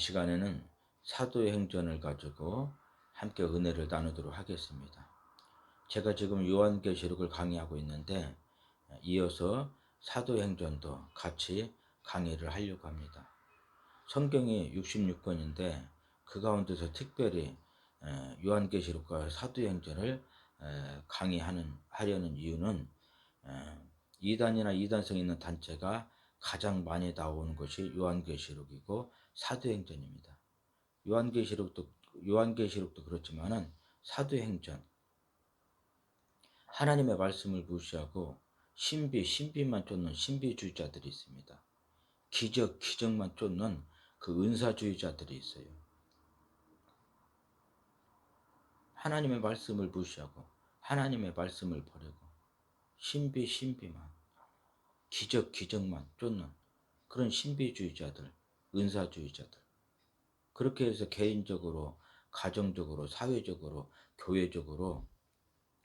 시간에는 사도행전을 가지고 함께 은혜를 나누도록 하겠습니다. 제가 지금 요한계시록을 강의하고 있는데 이어서 사도행전도 같이 강의를 하려고 합니다. 성경이 66권인데 그 가운데서 특별히 요한계시록과 사도행전을 하려는 이유는 이단이나 이단성 있는 단체가 가장 많이 나오는 것이 요한계시록이고 사도행전입니다. 요한계시록도 그렇지만은 사도행전 하나님의 말씀을 무시하고 신비만 쫓는 신비주의자들이 있습니다. 기적만 쫓는 그 은사주의자들이 있어요. 하나님의 말씀을 무시하고 하나님의 말씀을 버리고 신비만 기적만 쫓는 그런 신비주의자들, 은사주의자들. 그렇게 해서 개인적으로, 가정적으로, 사회적으로, 교회적으로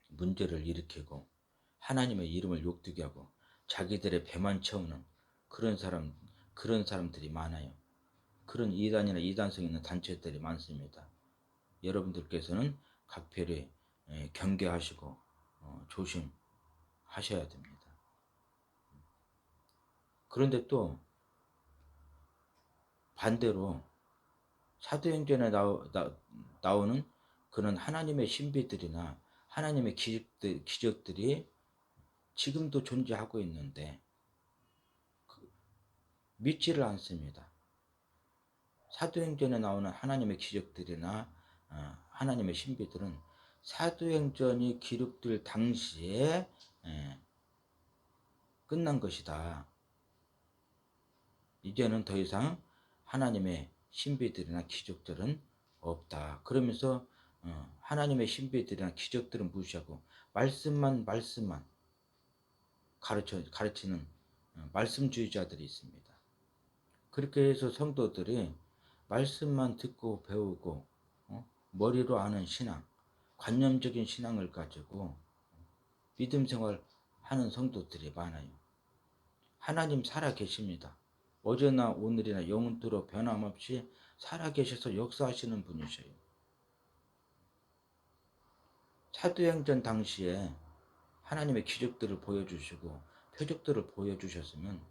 문제를 일으키고 하나님의 이름을 욕되게 하고 자기들의 배만 채우는 그런 사람들이 많아요. 그런 이단이나 이단성 있는 단체들이 많습니다. 여러분들께서는 각별히 경계하시고 조심하셔야 됩니다. 그런데 또 반대로 사도행전에 나오는 그런 하나님의 신비들이나 하나님의 기적들이 지금도 존재하고 있는데 믿지를 않습니다. 사도행전에 나오는 하나님의 기적들이나 하나님의 신비들은 사도행전이 기록될 당시에 끝난 것이다. 이제는 더 이상 하나님의 신비들이나 기적들은 없다. 그러면서 하나님의 신비들이나 기적들은 무시하고 말씀만 가르치는 말씀주의자들이 있습니다. 그렇게 해서 성도들이 말씀만 듣고 배우고 머리로 아는 신앙, 관념적인 신앙을 가지고 믿음 생활하는 성도들이 많아요. 하나님 살아 계십니다. 어제나 오늘이나 영원토록 변함없이 살아계셔서 역사하시는 분이셔요. 사도행전 당시에 하나님의 기적들을 보여주시고 표적들을 보여주셨으면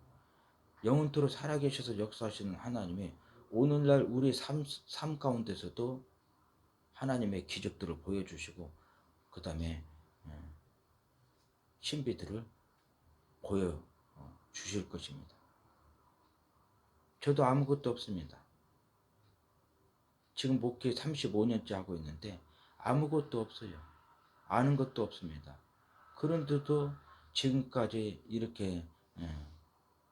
영원토록 살아계셔서 역사하시는 하나님이 오늘날 우리 삶 가운데서도 하나님의 기적들을 보여주시고 그 다음에 신비들을 보여주실 것입니다. 저도 아무것도 없습니다. 지금 목회 35년째 하고 있는데 아무것도 없어요. 아는 것도 없습니다. 그런데도 지금까지 이렇게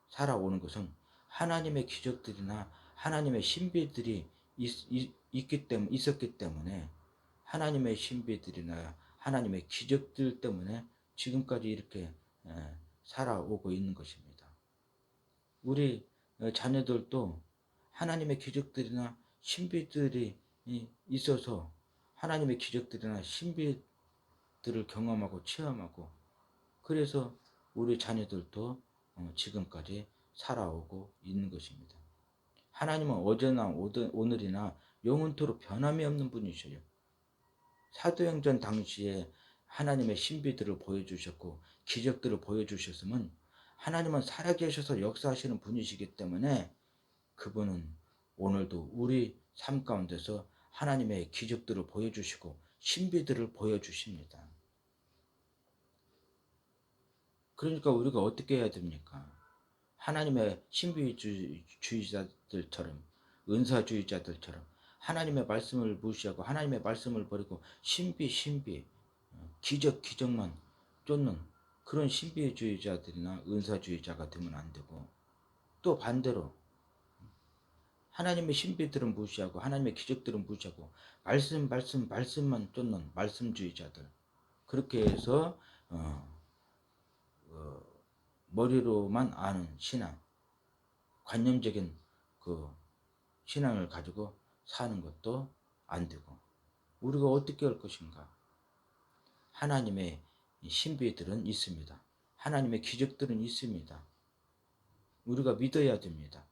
살아오는 것은 하나님의 기적들이나 하나님의 신비들이 있었기 때문에 하나님의 신비들이나 하나님의 기적들 때문에 지금까지 이렇게 살아오고 있는 것입니다. 우리 자녀들도 하나님의 기적들이나 신비들이 있어서 하나님의 기적들이나 신비들을 경험하고 체험하고 그래서 우리 자녀들도 지금까지 살아오고 있는 것입니다. 하나님은 어제나 오늘이나 영원토록 변함이 없는 분이셔요. 사도행전 당시에 하나님의 신비들을 보여주셨고 기적들을 보여주셨으면 하나님은 살아계셔서 역사하시는 분이시기 때문에 그분은 오늘도 우리 삶 가운데서 하나님의 기적들을 보여주시고 신비들을 보여주십니다. 그러니까 우리가 어떻게 해야 됩니까? 하나님의 신비주의자들처럼 은사주의자들처럼 하나님의 말씀을 무시하고 하나님의 말씀을 버리고 기적만 쫓는 그런 신비주의자들이나 은사주의자가 되면 안 되고 또 반대로 하나님의 신비들은 무시하고 하나님의 기적들은 무시하고 말씀만 쫓는 말씀주의자들 그렇게 해서 머리로만 아는 신앙 관념적인 그 신앙을 가지고 사는 것도 안 되고 우리가 어떻게 할 것인가? 하나님의 신비들은 있습니다. 하나님의 기적들은 있습니다. 우리가 믿어야 됩니다.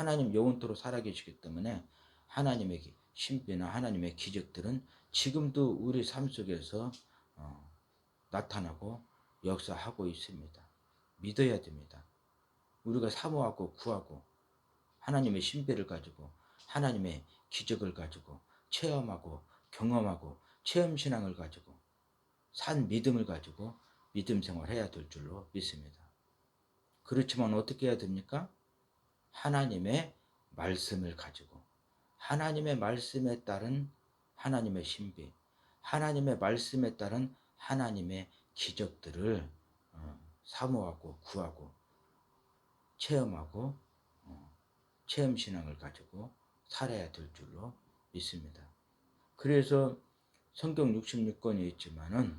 하나님 영원토록 살아계시기 때문에 하나님의 신비나 하나님의 기적들은 지금도 우리 삶 속에서 나타나고 역사하고 있습니다. 믿어야 됩니다. 우리가 사모하고 구하고 하나님의 신비를 가지고 하나님의 기적을 가지고 체험하고 경험하고 체험신앙을 가지고 산 믿음을 가지고 믿음 생활해야 될 줄로 믿습니다. 그렇지만 어떻게 해야 됩니까? 하나님의 말씀을 가지고 하나님의 말씀에 따른 하나님의 신비, 하나님의 말씀에 따른 하나님의 기적들을 사모하고 구하고 체험하고 체험신앙을 가지고 살아야 될 줄로 믿습니다. 그래서 성경 66권이 있지만은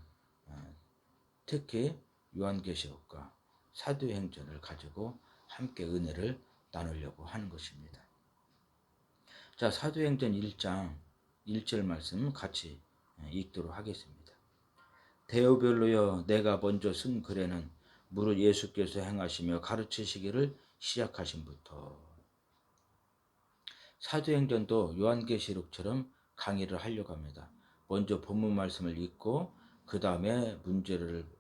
특히 요한계시록과 사도행전을 가지고 함께 은혜를 나누려고 하는 것입니다. 자, 사도행전 1장 1절 말씀 같이 읽도록 하겠습니다. 데오벨로여, 내가 먼저 쓴 글에는 무릇 예수께서 행하시며 가르치시기를 시작하신부터. 사도행전도 요한계시록처럼 강의를 하려고 합니다. 먼저 본문 말씀을 읽고 그 다음에 문제를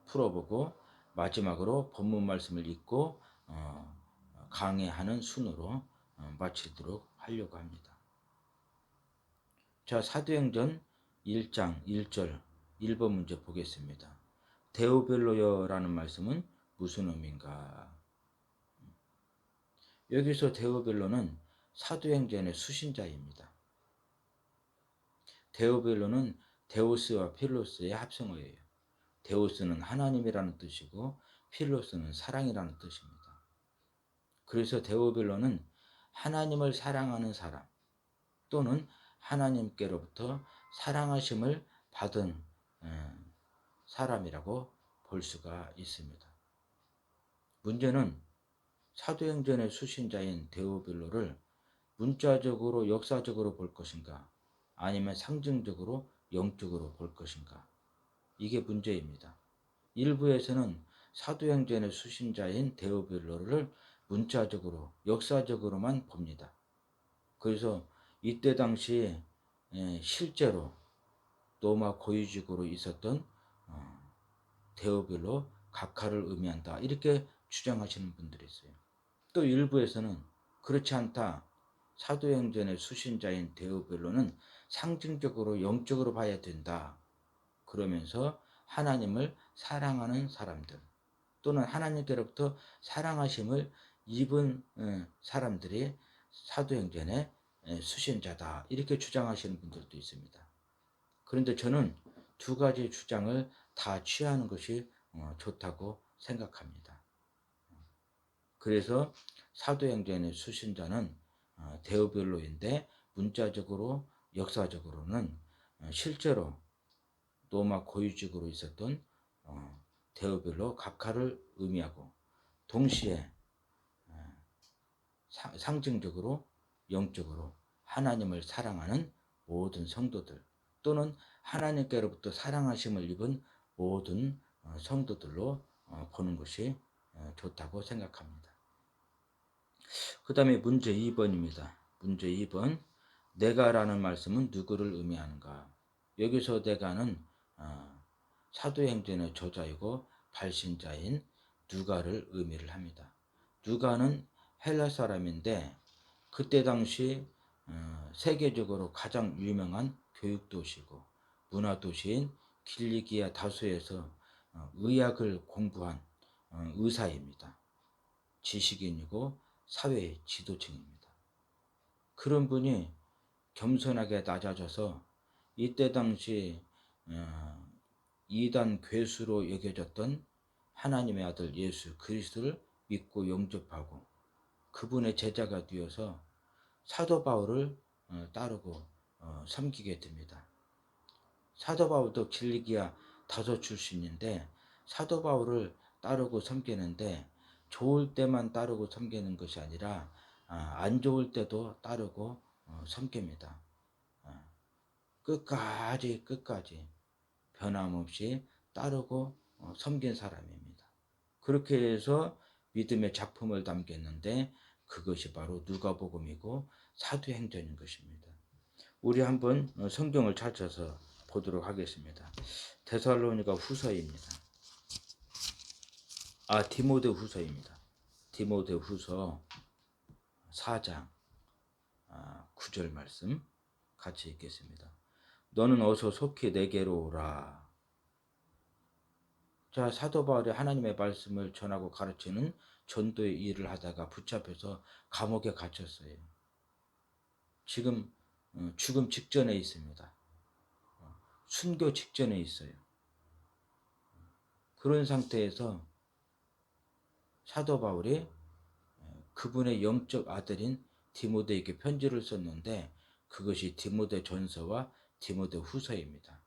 풀어보고 마지막으로 본문 말씀을 읽고 강의하는 순으로 마치도록 하려고 합니다. 자, 사도행전 1장 1절 1번 문제 보겠습니다. 데오벨로여라는 말씀은 무슨 의미인가? 여기서 데오벨로는 사도행전의 수신자입니다. 데오벨로는 데오스와 필로스의 합성어예요. 데오스는 하나님이라는 뜻이고 필로스는 사랑이라는 뜻입니다. 그래서 데오벨로는 하나님을 사랑하는 사람 또는 하나님께로부터 사랑하심을 받은 사람이라고 볼 수가 있습니다. 문제는 사도행전의 수신자인 데오벨로를 문자적으로 역사적으로 볼 것인가 아니면 상징적으로 영적으로 볼 것인가, 이게 문제입니다. 일부에서는 사도행전의 수신자인 데오벨로를 문자적으로 역사적으로만 봅니다. 그래서 이때 당시 실제로 로마 고유직으로 있었던 데오벨로 각하를 의미한다, 이렇게 주장하시는 분들이 있어요. 또 일부에서는 그렇지 않다, 사도행전의 수신자인 데오벨로는 상징적으로 영적으로 봐야 된다, 그러면서 하나님을 사랑하는 사람들 또는 하나님께로부터 사랑하심을 입은 사람들이 사도행전의 수신자다, 이렇게 주장하시는 분들도 있습니다. 그런데 저는 두 가지 주장을 다 취하는 것이 좋다고 생각합니다. 그래서 사도행전의 수신자는 데오벨로인데 문자적으로 역사적으로는 실제로 로마 고유직으로 있었던 데오벨로 각하를 의미하고 동시에 상징적으로 영적으로 하나님을 사랑하는 모든 성도들 또는 하나님께로부터 사랑하심을 입은 모든 성도들로 보는 것이 좋다고 생각합니다. 그 다음에 문제 2번입니다. 문제 2번, 내가라는 말씀은 누구를 의미하는가? 여기서 내가는 사도행전의 저자이고 발신자인 누가를 의미를 합니다. 누가는 헬라 사람인데 그때 당시 세계적으로 가장 유명한 교육도시고 문화도시인 길리기아 다소에서 의학을 공부한 의사입니다. 지식인이고 사회의 지도층입니다. 그런 분이 겸손하게 낮아져서 이때 당시 이단 괴수로 여겨졌던 하나님의 아들 예수 그리스도를 믿고 영접하고 그분의 제자가 되어서 사도 바울을 따르고 섬기게 됩니다. 사도 바울도 길리기아 다소 출신인데 사도 바울을 따르고 섬기는데 좋을 때만 따르고 섬기는 것이 아니라 안 좋을 때도 따르고 섬깁니다. 끝까지 변함없이 따르고 섬긴 사람입니다. 그렇게 해서 믿음의 작품을 남겼는데 그것이 바로 누가복음이고 사도행전인 것입니다. 우리 한번 성경을 찾아서 보도록 하겠습니다. 데살로니가 후서입니다. 디모데 후서입니다. 디모데 후서 4장 9절 말씀 같이 읽겠습니다. 너는 어서 속히 내게로 오라. 자, 사도 바울이 하나님의 말씀을 전하고 가르치는 전도의 일을 하다가 붙잡혀서 감옥에 갇혔어요. 지금 죽음 직전에 있습니다. 순교 직전에 있어요. 그런 상태에서 사도 바울이 그분의 영적 아들인 디모데에게 편지를 썼는데 그것이 디모데 전서와 디모데 후서입니다.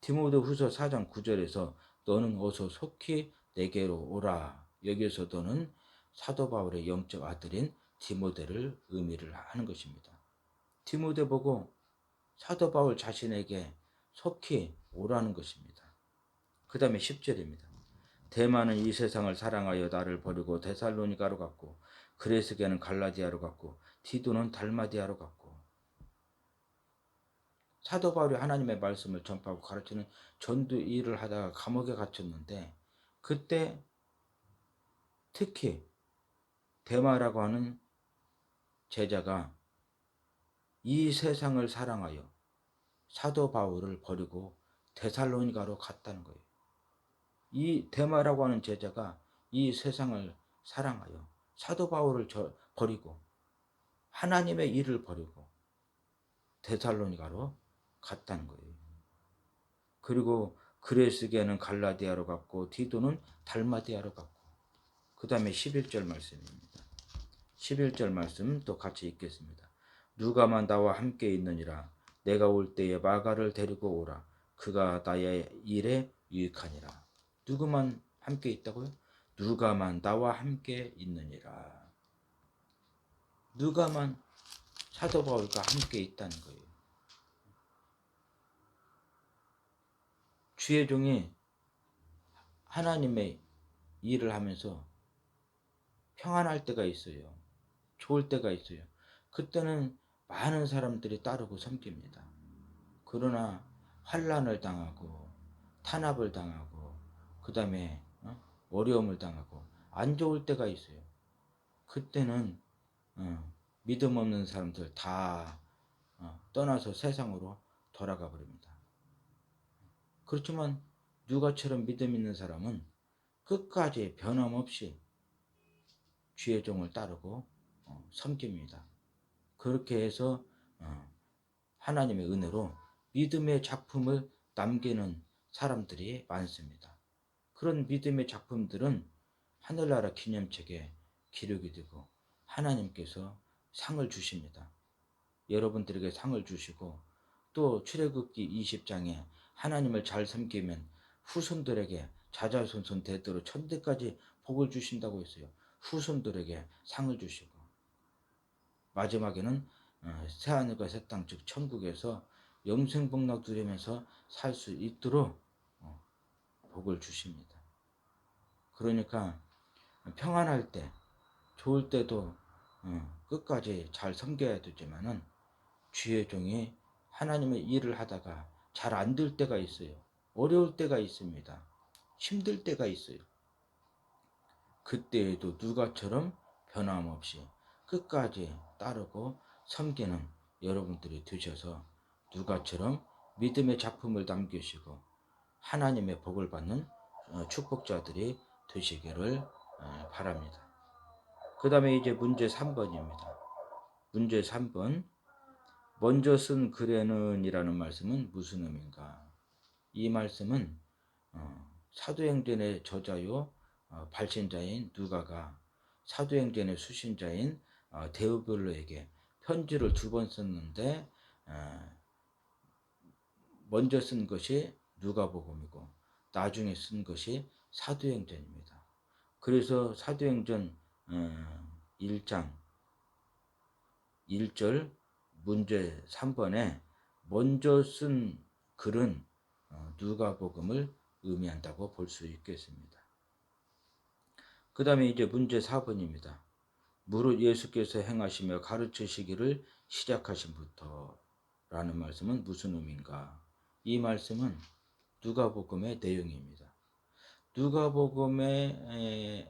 디모데 후서 4장 9절에서 너는 어서 속히 내게로 오라. 여기에서 너는 사도 바울의 영적 아들인 디모데를 의미를 하는 것입니다. 디모데 보고 사도 바울 자신에게 속히 오라는 것입니다. 그 다음에 10절입니다. 대만은 이 세상을 사랑하여 나를 버리고 데살로니가로 갔고 그레스게는 갈라디아로 갔고 디도는 달마디아로 갔고. 사도 바울이 하나님의 말씀을 전파하고 가르치는 전도 일을 하다가 감옥에 갇혔는데 그때 특히 데마라고 하는 제자가 이 세상을 사랑하여 사도 바울을 버리고 데살로니가로 갔다는 거예요. 이 데마라고 하는 제자가 이 세상을 사랑하여 사도 바울을 버리고 하나님의 일을 버리고 데살로니가로 갔다는 거예요. 그리고 그레스게는 갈라디아로 갔고 디도는 달마디아로 갔고. 그 다음에 11절 말씀입니다. 11절 말씀 또 같이 읽겠습니다. 누가만 나와 함께 있느니라. 내가 올 때에 마가를 데리고 오라. 그가 나의 일에 유익하니라. 누구만 함께 있다고요? 누가만 나와 함께 있느니라. 누가만 사도 바울과 함께 있다는 거예요. 주의 종이 하나님의 일을 하면서 평안할 때가 있어요. 좋을 때가 있어요. 그때는 많은 사람들이 따르고 섬깁니다. 그러나 환난을 당하고 탄압을 당하고 그 다음에 어려움을 당하고 안 좋을 때가 있어요. 그때는 믿음 없는 사람들 다 떠나서 세상으로 돌아가 버립니다. 그렇지만 누가처럼 믿음 있는 사람은 끝까지 변함없이 주의 종을 따르고 섬깁니다. 그렇게 해서 하나님의 은혜로 믿음의 작품을 남기는 사람들이 많습니다. 그런 믿음의 작품들은 하늘나라 기념책에 기록이 되고 하나님께서 상을 주십니다. 여러분들에게 상을 주시고 또 출애굽기 20장에 하나님을 잘 섬기면 후손들에게 자자손손 대대로 천대까지 복을 주신다고 했어요. 후손들에게 상을 주시고 마지막에는 새하늘과 새 땅 즉 천국에서 영생복락 누리면서 살 수 있도록 복을 주십니다. 그러니까 평안할 때 좋을 때도 끝까지 잘 섬겨야 되지만은 주의 종이 하나님의 일을 하다가 잘 안 될 때가 있어요. 어려울 때가 있습니다. 힘들 때가 있어요. 그때에도 누가처럼 변함없이 끝까지 따르고 섬기는 여러분들이 되셔서 누가처럼 믿음의 작품을 남기시고 하나님의 복을 받는 축복자들이 되시기를 바랍니다. 그 다음에 이제 문제 3번입니다. 문제 3번. 먼저 쓴 글에는 이라는 말씀은 무슨 의미인가? 이 말씀은 사도행전의 저자요 발신자인 누가가 사도행전의 수신자인 데오빌로에게 편지를 2번 썼는데 먼저 쓴 것이 누가복음이고 나중에 쓴 것이 사도행전입니다. 그래서 사도행전 1장 1절 문제 3번에 먼저 쓴 글은 누가복음을 의미한다고 볼 수 있겠습니다. 그 다음에 이제 문제 4번입니다. 무릇 예수께서 행하시며 가르치시기를 시작하신부터 라는 말씀은 무슨 의미인가? 이 말씀은 누가복음의 내용입니다. 누가복음의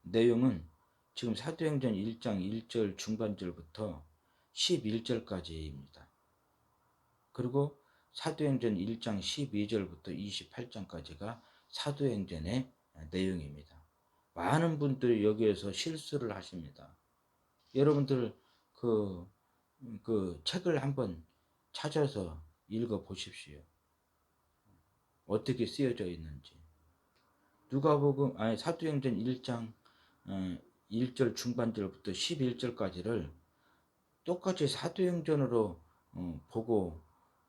내용은 지금 사도행전 1장 1절 중반절부터 11절까지입니다. 그리고 사도행전 1장 12절부터 28장까지가 사도행전의 내용입니다. 많은 분들이 여기에서 실수를 하십니다. 여러분들 그 책을 한번 찾아서 읽어 보십시오. 어떻게 쓰여져 있는지. 사도행전 1장 1절 중반절부터 11절까지를 똑같이 사도행전으로 보고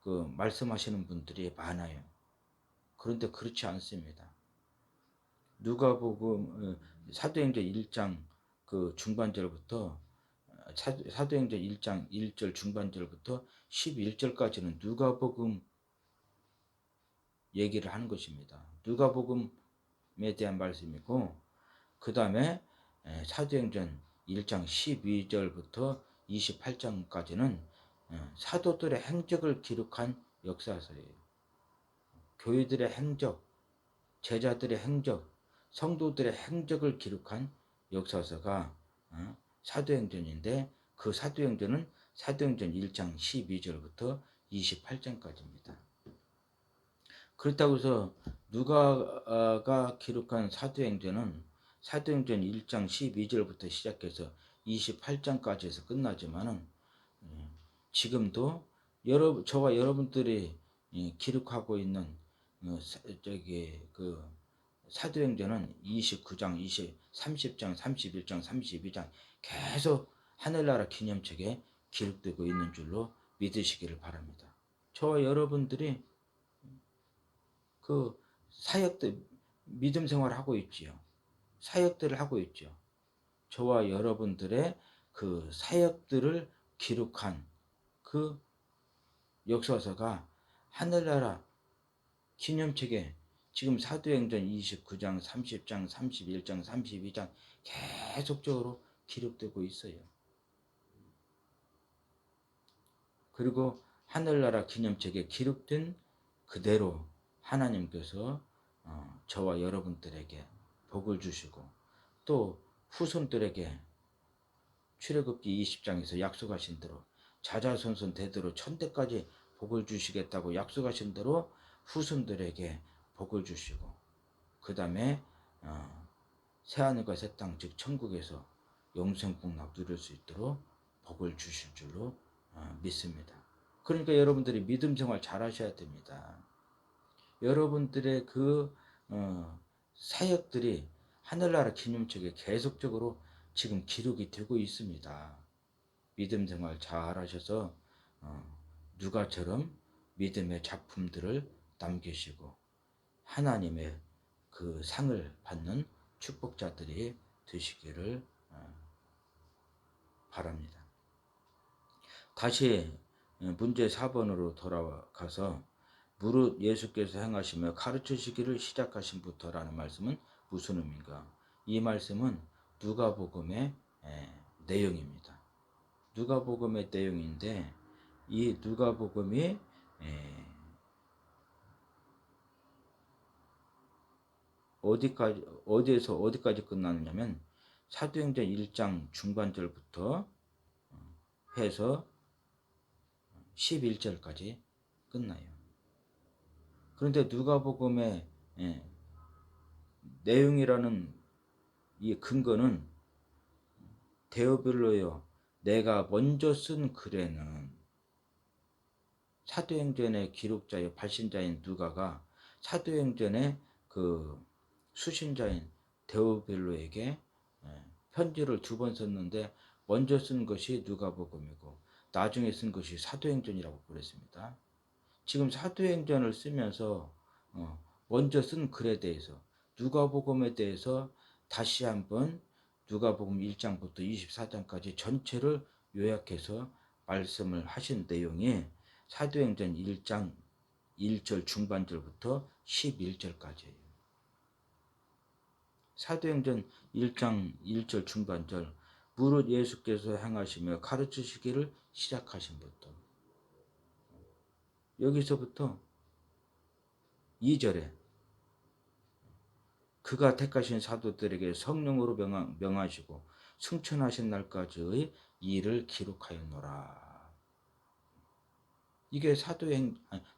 말씀하시는 분들이 많아요. 그런데 그렇지 않습니다. 사도행전 1장 중반절부터 사도행전 1장 1절 중반절부터 11절까지는 누가복음 얘기를 하는 것입니다. 누가복음에 대한 말씀이고, 그 다음에 사도행전 1장 12절부터 28장까지는 사도들의 행적을 기록한 역사서예요. 교회들의 행적, 제자들의 행적, 성도들의 행적을 기록한 역사서가 사도행전인데, 그 사도행전은 사도행전 1장 12절부터 28장까지입니다. 그렇다고 해서 누가가 기록한 사도행전은 사도행전 1장 12절부터 시작해서 28장까지에서 끝나지만은 지금도 저와 여러분들이 기록하고 있는 사도행전은 29장, 30장, 31장, 32장 계속 하늘나라 기념책에 기록되고 있는 줄로 믿으시기를 바랍니다. 저와 여러분들이 사역들, 믿음 생활을 하고 있지요. 사역들을 하고 있죠. 저와 여러분들의 그 사역들을 기록한 그 역사서가 하늘나라 기념책에 지금 사도행전 29장, 30장, 31장, 32장 계속적으로 기록되고 있어요. 그리고 하늘나라 기념책에 기록된 그대로 하나님께서 저와 여러분들에게 복을 주시고, 또 후손들에게 출애굽기 20장에서 약속하신 대로 자자손손 대대로 천대까지 복을 주시겠다고 약속하신 대로 후손들에게 복을 주시고, 그 다음에 새하늘과 새 땅 즉 천국에서 영생복락 누릴 수 있도록 복을 주실 줄로 믿습니다. 그러니까 여러분들이 믿음 생활 잘 하셔야 됩니다. 여러분들의 사역들이 하늘나라 기념책에 계속적으로 지금 기록이 되고 있습니다. 믿음 생활 잘 하셔서 누가처럼 믿음의 작품들을 남기시고 하나님의 그 상을 받는 축복자들이 되시기를 바랍니다. 다시 문제 4번으로 돌아가서 무릇 예수께서 행하시며 가르치시기를 시작하신부터라는 말씀은 무슨 의미인가? 이 말씀은 누가복음의 내용입니다. 누가복음의 내용인데, 이 누가복음이 어디에서 어디까지 끝나느냐면 사도행전 1장 중반절부터 해서 11절까지 끝나요. 그런데 누가복음의 내용이라는 이 근거는 데오빌로여 내가 먼저 쓴 글에는, 사도행전의 기록자여 발신자인 누가가 사도행전의 수신자인 데오빌로에게 편지를 2번 썼는데, 먼저 쓴 것이 누가복음이고 나중에 쓴 것이 사도행전이라고 그랬습니다. 지금 사도행전을 쓰면서 먼저 쓴 글에 대해서, 누가복음에 대해서 다시 한번 누가복음 1장부터 24장까지 전체를 요약해서 말씀을 하신 내용이 사도행전 1장 1절 중반절부터 11절까지예요. 사도행전 1장 1절 중반절 무릇 예수께서 행하시며 가르치시기를 시작하신부터 여기서부터 2절에 그가 택하신 사도들에게 성령으로 명하시고 승천하신 날까지의 일을 기록하였노라. 이게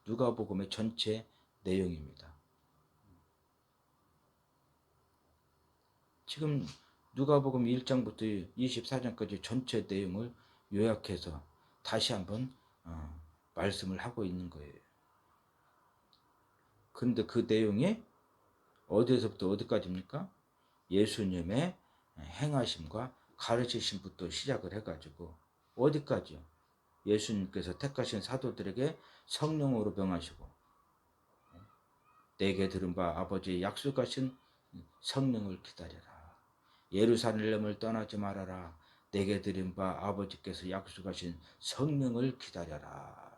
누가복음의 전체 내용입니다. 지금 누가복음 1장부터 24장까지 전체 내용을 요약해서 다시 한번 말씀을 하고 있는 거예요. 그런데 그 내용이 어디에서부터 어디까지입니까? 예수님의 행하심과 가르치심부터 시작을 해가지고 어디까지요? 예수님께서 택하신 사도들에게 성령으로 명하시고 내게 들은 바 아버지의 약속하신 성령을 기다려라. 예루살렘을 떠나지 말아라. 내게 들은 바 아버지께서 약속하신 성령을 기다려라.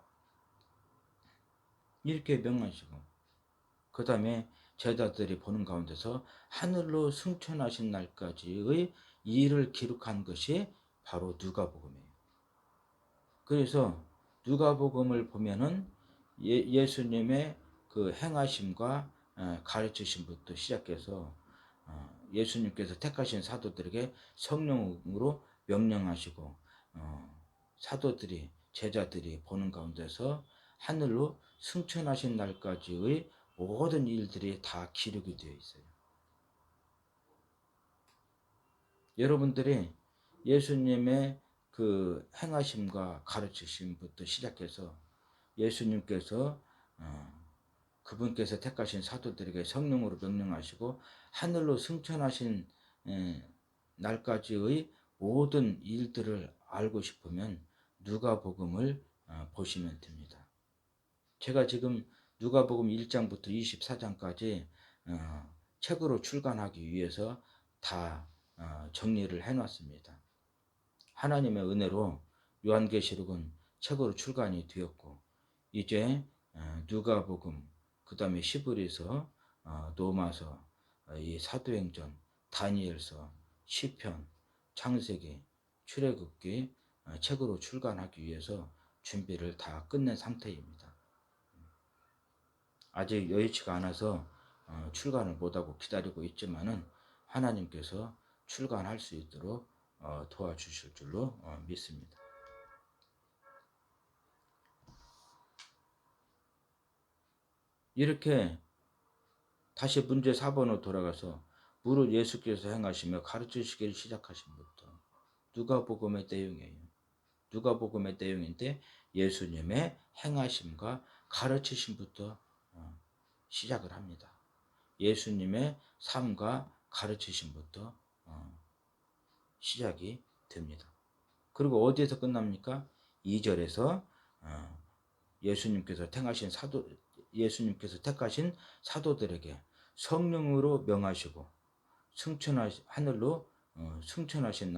이렇게 명하시고 그 다음에 제자들이 보는 가운데서 하늘로 승천하신 날까지의 일을 기록한 것이 바로 누가복음이에요. 그래서 누가복음을 보면은 예수님의 그 행하심과 가르치심부터 시작해서 예수님께서 택하신 사도들에게 성령으로 명령하시고 사도들이 제자들이 보는 가운데서 하늘로 승천하신 날까지의 모든 일들이 다 기록이 되어 있어요. 여러분들이 예수님의 그 행하심과 가르치심부터 시작해서 예수님께서 그분께서 택하신 사도들에게 성령으로 명령하시고 하늘로 승천하신 날까지의 모든 일들을 알고 싶으면 누가복음을 보시면 됩니다. 제가 지금 누가복음 1장부터 24장까지 책으로 출간하기 위해서 다 정리를 해놨습니다. 하나님의 은혜로 요한계시록은 책으로 출간이 되었고 이제 누가복음 그 다음에 시브리서 로마서 이 사도행전 다니엘서 시편 창세기 출애굽기 책으로 출간하기 위해서 준비를 다 끝낸 상태입니다. 아직 여의치가 않아서 출간을 못하고 기다리고 있지만은 하나님께서 출간할 수 있도록 도와주실 줄로 믿습니다. 이렇게 다시 문제 4번으로 돌아가서 무릇 예수께서 행하시며 가르치시기를 시작하신부터 누가복음의 내용이에요. 누가복음의 내용인데 예수님의 행하심과 가르치심부터 시작을 합니다. 예수님의 삶과 가르치심부터 시작이 됩니다. 그리고 어디에서 끝납니까? 2절에서 예수님께서 택하신 사도들에게 성령으로 명하시고 하늘로 승천하신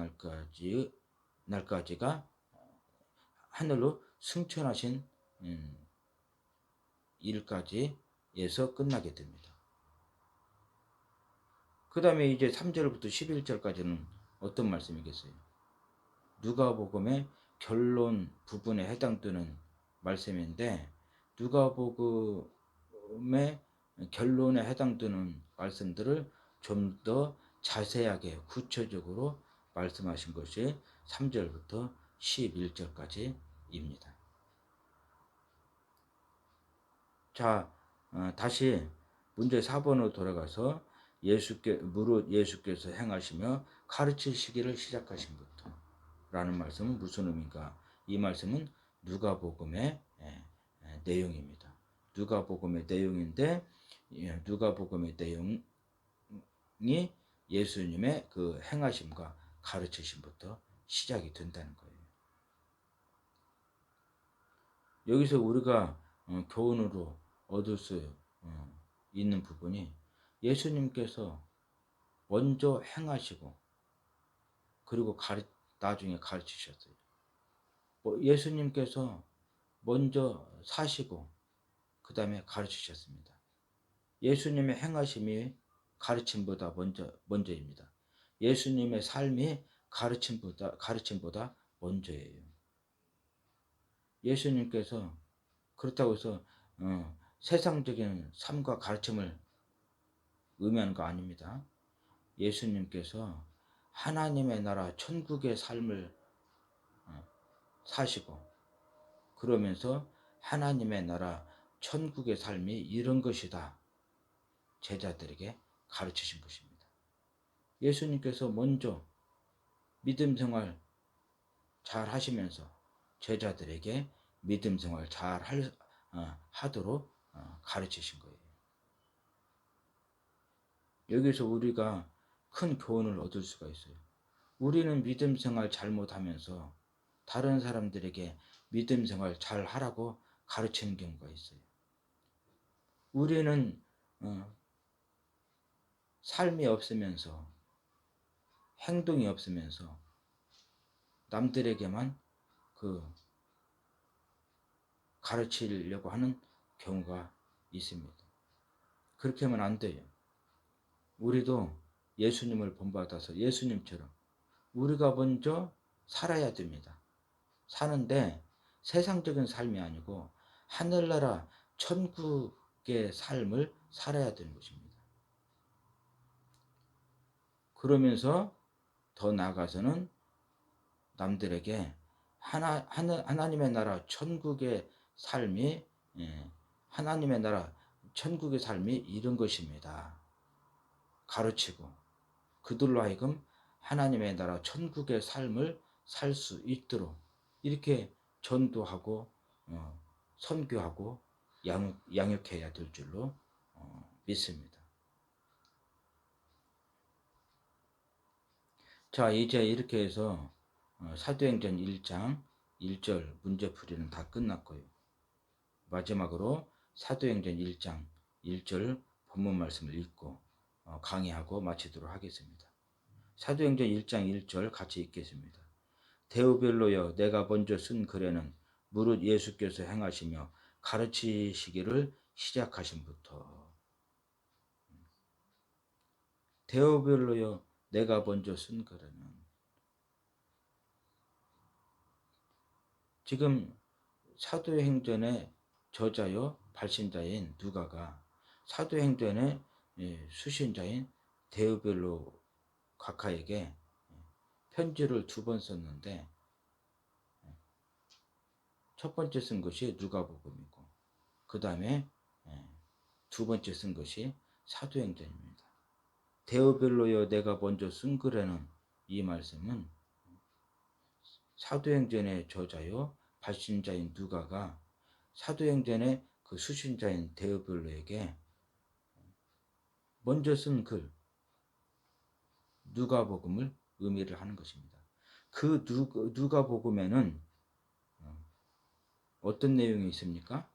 날까지가 하늘로 승천하신 일까지에서 끝나게 됩니다. 그 다음에 이제 3절부터 11절까지는 어떤 말씀이겠어요? 누가복음의 결론 부분에 해당되는 말씀인데 누가복음의 결론에 해당되는 말씀들을 좀 더 자세하게 구체적으로 말씀하신 것이 3절부터 11절까지입니다. 자, 다시 문제 4번으로 돌아가서 무릇 예수께서 행하시며 가르치시기를 시작하신부터 라는 말씀은 무슨 의미인가? 이 말씀은 누가복음의 내용입니다. 누가복음의 내용인데 누가복음의 내용이 예수님의 그 행하심과 가르치심부터 시작이 된다는 거예요. 여기서 우리가 교훈으로 얻을 수 있는 부분이 예수님께서 먼저 행하시고 그리고 나중에 가르치셨어요. 예수님께서 먼저 사시고 그 다음에 가르치셨습니다. 예수님의 행하심이 가르침보다 먼저입니다. 예수님의 삶이 가르침보다 먼저예요. 예수님께서 그렇다고 해서 세상적인 삶과 가르침을 의미하는 거 아닙니다. 예수님께서 하나님의 나라 천국의 삶을 사시고 그러면서 하나님의 나라 천국의 삶이 이런 것이다 제자들에게 가르치신 것입니다. 예수님께서 먼저 믿음 생활 잘 하시면서 제자들에게 믿음 생활 잘 하도록 가르치신 거예요. 여기서 우리가 큰 교훈을 얻을 수가 있어요. 우리는 믿음 생활 잘못하면서 다른 사람들에게 믿음 생활 잘 하라고 가르치는 경우가 있어요. 우리는 삶이 없으면서 행동이 없으면서 남들에게만 가르치려고 하는 경우가 있습니다. 그렇게 하면 안 돼요. 우리도 예수님을 본받아서 예수님처럼 우리가 먼저 살아야 됩니다. 사는데 세상적인 삶이 아니고 하늘나라 천국의 삶을 살아야 되는 것입니다. 그러면서 더 나아가서는 남들에게 하나님의 나라 천국의 삶이 하나님의 나라 천국의 삶이 이런 것입니다. 가르치고 그들로 하여금 하나님의 나라 천국의 삶을 살 수 있도록 이렇게 전도하고 선교하고 양육해야 될 줄로 믿습니다. 자, 이제 이렇게 해서 사도행전 1장 1절 문제풀이는 다 끝났고요. 마지막으로 사도행전 1장 1절 본문 말씀을 읽고 강의하고 마치도록 하겠습니다. 사도행전 1장 1절 같이 읽겠습니다. 데오벨로여 내가 먼저 쓴 글에는 무릇 예수께서 행하시며 가르치시기를 시작하신부터 데오벨로여 내가 먼저 쓴 글에는 지금 사도행전의 저자요 발신자인 누가가 사도행전의 수신자인 데오벨로 각하에게 편지를 2번 썼는데 첫 번째 쓴 것이 누가복음이고 그 다음에 2번째 쓴 것이 사도행전입니다. 데오벨로여 내가 먼저 쓴 글에는 이 말씀은 사도행전의 저자요 발신자인 누가가 사도행전의 그 수신자인 데오벨로에게 먼저 쓴 글 누가복음을 의미를 하는 것입니다. 그 누가복음에는 어떤 내용이 있습니까?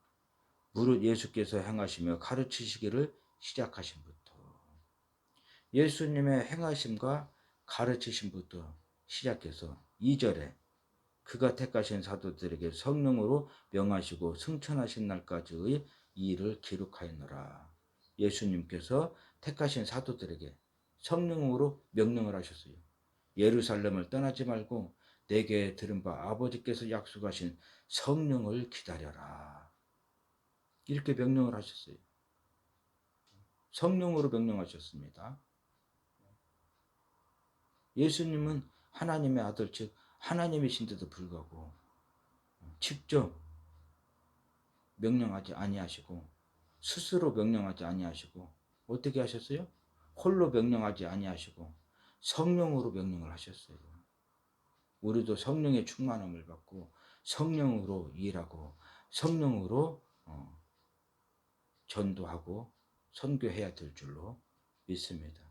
무릇 예수께서 행하시며 가르치시기를 시작하신부터 예수님의 행하심과 가르치심부터 시작해서 2절에 그가 택하신 사도들에게 성령으로 명하시고 승천하신 날까지의 이 일을 기록하였노라. 예수님께서 택하신 사도들에게 성령으로 명령을 하셨어요. 예루살렘을 떠나지 말고 내게 들은 바 아버지께서 약속하신 성령을 기다려라. 이렇게 명령을 하셨어요. 성령으로 명령하셨습니다. 예수님은 하나님의 아들 즉 하나님이신데도 불구하고 직접 명령하지 아니하시고 스스로 명령하지 아니하시고 어떻게 하셨어요? 홀로 명령하지 아니하시고 성령으로 명령을 하셨어요. 우리도 성령의 충만함을 받고 성령으로 일하고 성령으로 전도하고 선교해야 될 줄로 믿습니다.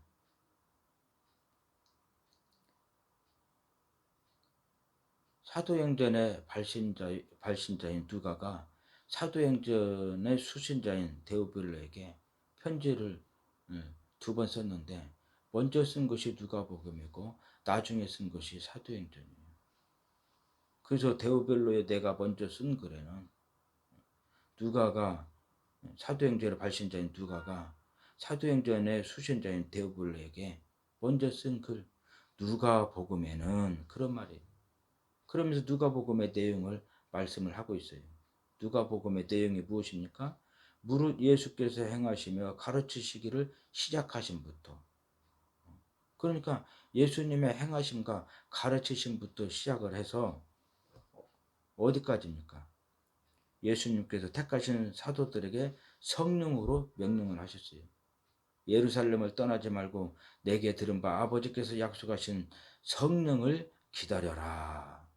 사도행전의 발신자인 누가가 사도행전의 수신자인 데오빌로에게 편지를 2번 썼는데 먼저 쓴 것이 누가복음이고 나중에 쓴 것이 사도행전이에요. 그래서 데오빌로에 내가 먼저 쓴 글에는 누가가 사도행전의 발신자인 누가가 사도행전의 수신자인 데오빌로에게 먼저 쓴 글 누가복음에는 그런 말이에요. 그러면서 누가복음의 내용을 말씀을 하고 있어요. 누가복음의 내용이 무엇입니까? 무릇 예수께서 행하시며 가르치시기를 시작하심부터. 그러니까 예수님의 행하심과 가르치심부터 시작을 해서 어디까지입니까? 예수님께서 택하신 사도들에게 성령으로 명령을 하셨어요. 예루살렘을 떠나지 말고 내게 들은 바 아버지께서 약속하신 성령을 기다려라.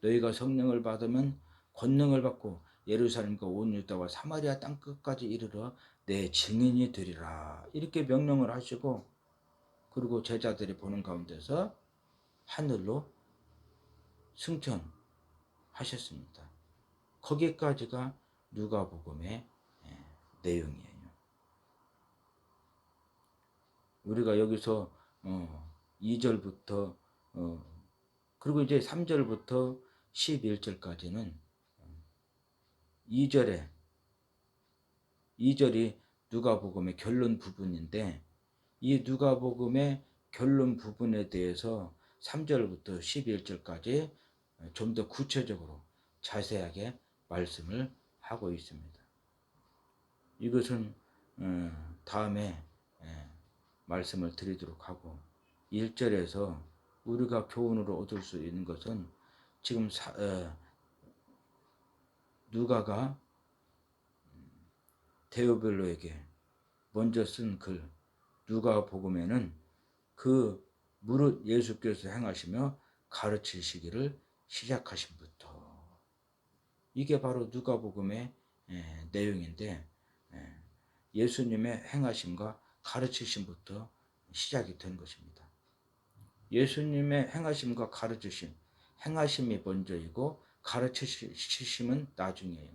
너희가 성령을 받으면 권능을 받고 예루살렘과 온 유다와 사마리아 땅 끝까지 이르러 내 증인이 되리라. 이렇게 명령을 하시고 그리고 제자들이 보는 가운데서 하늘로 승천하셨습니다. 거기까지가 누가복음의 내용이에요. 우리가 여기서 2절부터 그리고 이제 3절부터 11절까지는 2절이 누가복음의 결론 부분인데 이 누가복음의 결론 부분에 대해서 3절부터 11절까지 좀 더 구체적으로 자세하게 말씀을 하고 있습니다. 이것은 다음에 말씀을 드리도록 하고 1절에서 우리가 교훈으로 얻을 수 있는 것은 지금 누가가 데오빌로에게 먼저 쓴 글 누가복음에는 그 무릇 예수께서 행하시며 가르치시기를 시작하심부터 이게 바로 누가복음의 내용인데 예수님의 행하심과 가르치심부터 시작이 된 것입니다. 예수님의 행하심과 가르치심, 행하심이 먼저이고 가르치심은 나중이에요.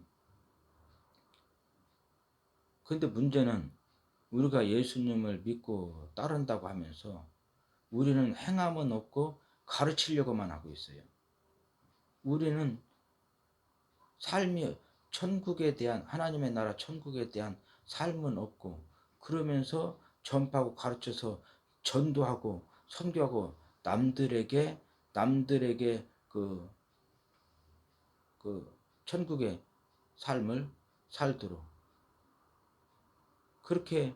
그런데 문제는 우리가 예수님을 믿고 따른다고 하면서 우리는 행함은 없고 가르치려고만 하고 있어요. 우리는 삶이 천국에 대한 하나님의 나라 천국에 대한 삶은 없고 그러면서 전파하고 가르쳐서 전도하고 선교하고 남들에게 그 천국의 삶을 살도록 그렇게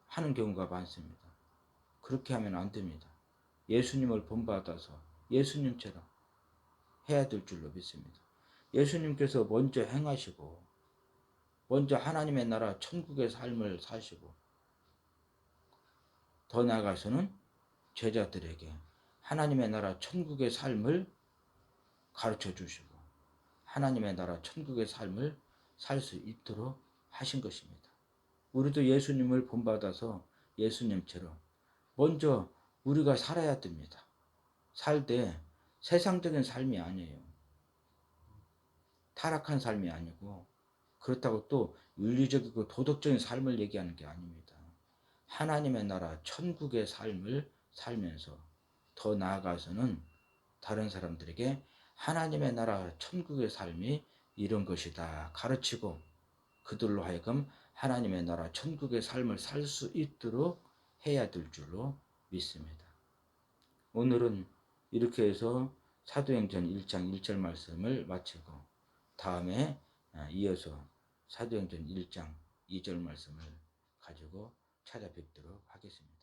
하는 경우가 많습니다. 그렇게 하면 안 됩니다. 예수님을 본받아서 예수님처럼 해야 될 줄로 믿습니다. 예수님께서 먼저 행하시고 먼저 하나님의 나라 천국의 삶을 사시고 더 나아가서는 제자들에게 하나님의 나라 천국의 삶을 가르쳐 주시고 하나님의 나라 천국의 삶을 살 수 있도록 하신 것입니다. 우리도 예수님을 본받아서 예수님처럼 먼저 우리가 살아야 됩니다. 살 때 세상적인 삶이 아니에요. 타락한 삶이 아니고 그렇다고 또 윤리적이고 도덕적인 삶을 얘기하는 게 아닙니다. 하나님의 나라 천국의 삶을 살면서 더 나아가서는 다른 사람들에게 하나님의 나라 천국의 삶이 이런 것이다 가르치고 그들로 하여금 하나님의 나라 천국의 삶을 살 수 있도록 해야 될 줄로 믿습니다. 오늘은 이렇게 해서 사도행전 1장 1절 말씀을 마치고 다음에 이어서 사도행전 1장 2절 말씀을 가지고 찾아뵙도록 하겠습니다.